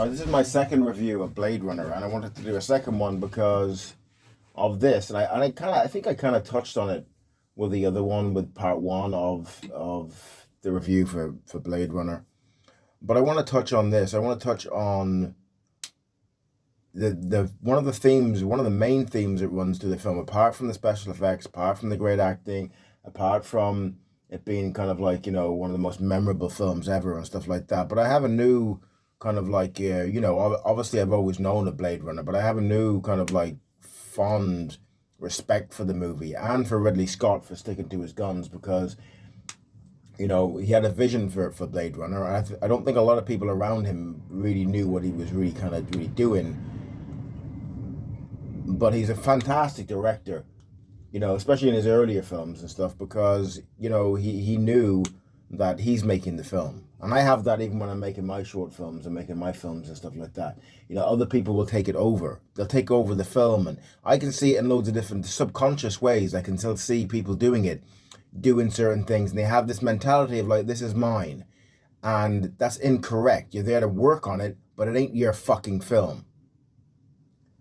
This is my second review of Blade Runner, and I wanted to do a second one because of this, I think I kind of touched on it with the other one, with part one of the review for Blade Runner. But I want to touch on this. I want to touch on the one of the themes, one of the main themes that runs through the film, apart from the special effects, apart from the great acting, apart from it being kind of like, one of the most memorable films ever and stuff like that. But I have a new kind of like, obviously I've always known a Blade Runner, but I have a new kind of like fond respect for the movie and for Ridley Scott for sticking to his guns, because he had a vision for Blade Runner. I don't think a lot of people around him really knew what he was really kind of really doing. But he's a fantastic director, especially in his earlier films and stuff, because, he knew that he's making the film. And I have that even when I'm making my short films and making my films and stuff like that. Other people will take it over. They'll take over the film. And I can see it in loads of different subconscious ways. I can still see people doing it, doing certain things. And they have this mentality of like, this is mine. And that's incorrect. You're there to work on it, but it ain't your fucking film.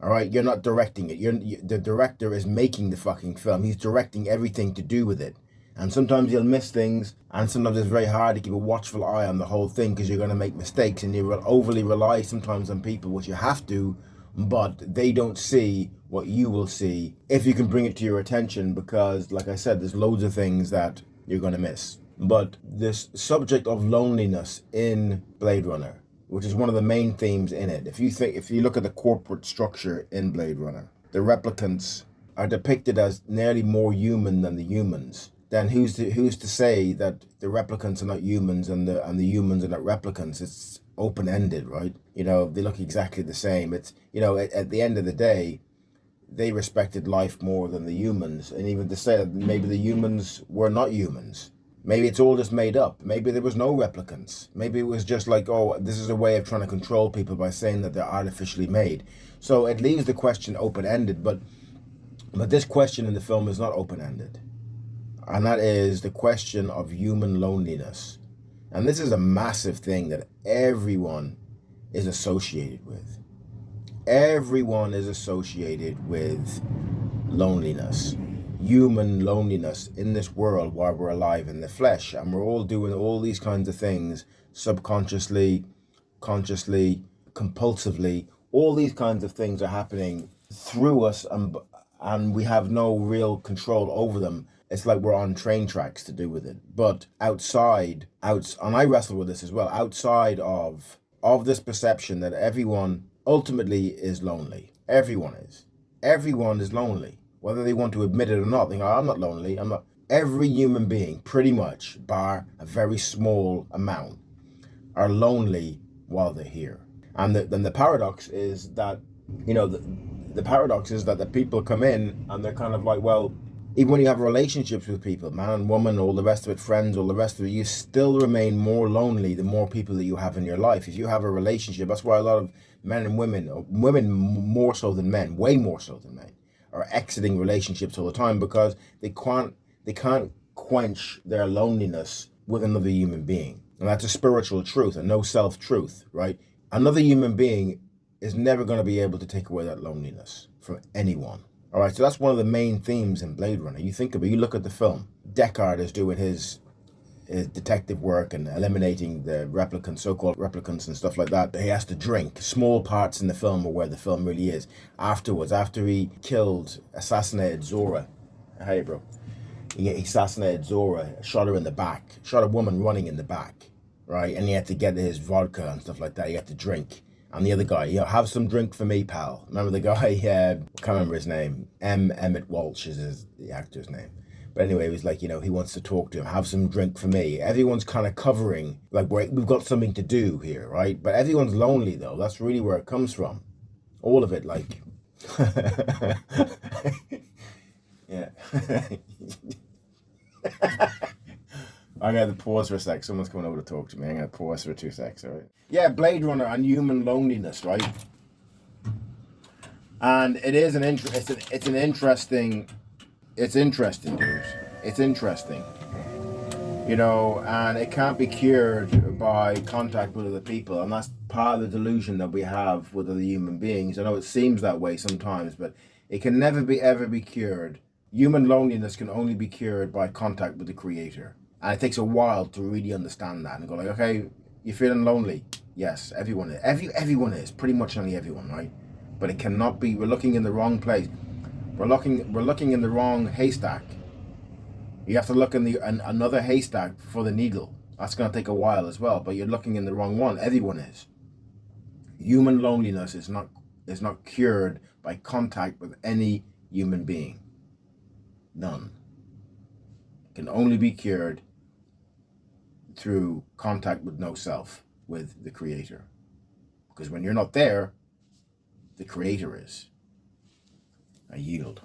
All right, you're not directing it. The director is making the fucking film. He's directing everything to do with it. And sometimes you'll miss things, and sometimes it's very hard to keep a watchful eye on the whole thing because you're going to make mistakes, and you will overly rely sometimes on people, which you have to, but they don't see what you will see if you can bring it to your attention, because, like I said, there's loads of things that you're going to miss. But this subject of loneliness in Blade Runner, which is one of the main themes in it. If you look at the corporate structure in Blade Runner, the replicants are depicted as nearly more human than the humans. Then who's to say that the replicants are not humans and the humans are not replicants? It's open-ended, right? They look exactly the same. It's, at the end of the day, they respected life more than the humans. And even to say that maybe the humans were not humans. Maybe it's all just made up. Maybe there was no replicants. Maybe it was just like, oh, this is a way of trying to control people by saying that they're artificially made. So it leaves the question open-ended, but this question in the film is not open-ended. And that is the question of human loneliness. And this is a massive thing that everyone is associated with. Everyone is associated with loneliness. Human loneliness in this world while we're alive in the flesh, and we're all doing all these kinds of things subconsciously, consciously, compulsively. All these kinds of things are happening through us, and we have no real control over them. It's like we're on train tracks to do with it. But outside, and I wrestle with this as well, outside of this perception that everyone ultimately is lonely. Everyone is lonely. Whether they want to admit it or not, they go, I'm not lonely. I'm not. Every human being, pretty much, bar a very small amount, are lonely while they're here. And then the paradox is that, the paradox is that the people come in and they're kind of like, well, even when you have relationships with people, man and woman, all the rest of it, friends, all the rest of it, you still remain more lonely the more people that you have in your life. If you have a relationship, that's why a lot of men and women more so than men, way more so than men, are exiting relationships all the time because they can't quench their loneliness with another human being. And that's a spiritual truth, a no self truth, right? Another human being is never going to be able to take away that loneliness from anyone. All right, so that's one of the main themes in Blade Runner. You think of it, you look at the film. Deckard is doing his detective work and eliminating the replicants, so-called replicants and stuff like that. He has to drink. Small parts in the film are where the film really is. Afterwards, after he assassinated Zora. Hey, bro. He assassinated Zora, shot her in the back, shot a woman running in the back, right? And he had to get his vodka and stuff like that. He had to drink. And the other guy, have some drink for me, pal. Remember the guy, I can't remember his name. Emmett Walsh is the actor's name. But anyway, he was like, he wants to talk to him. Have some drink for me. Everyone's kind of covering, like, we've got something to do here, right? But everyone's lonely, though. That's really where it comes from. All of it, like... yeah. I'm going to pause for a sec. Someone's coming over to talk to me. I'm going to pause for 2 seconds, all right? Yeah, Blade Runner and human loneliness, right? And it is it's interesting, dude. It's interesting. you know, and it can't be cured by contact with other people, and that's part of the delusion that we have with other human beings. I know it seems that way sometimes, but it can never be ever be cured. Human loneliness can only be cured by contact with the Creator, and it takes a while to really understand that and go like, okay, you're feeling lonely. Yes, everyone is. Everyone is. Pretty much only everyone, right? But it cannot be. We're looking in the wrong place. We're looking in the wrong haystack. You have to look in another haystack for the needle. That's going to take a while as well, but you're looking in the wrong one. Everyone is. Human loneliness is not cured by contact with any human being. None. It can only be cured through contact with no self, with the Creator. Because when you're not there, the Creator is. I yield.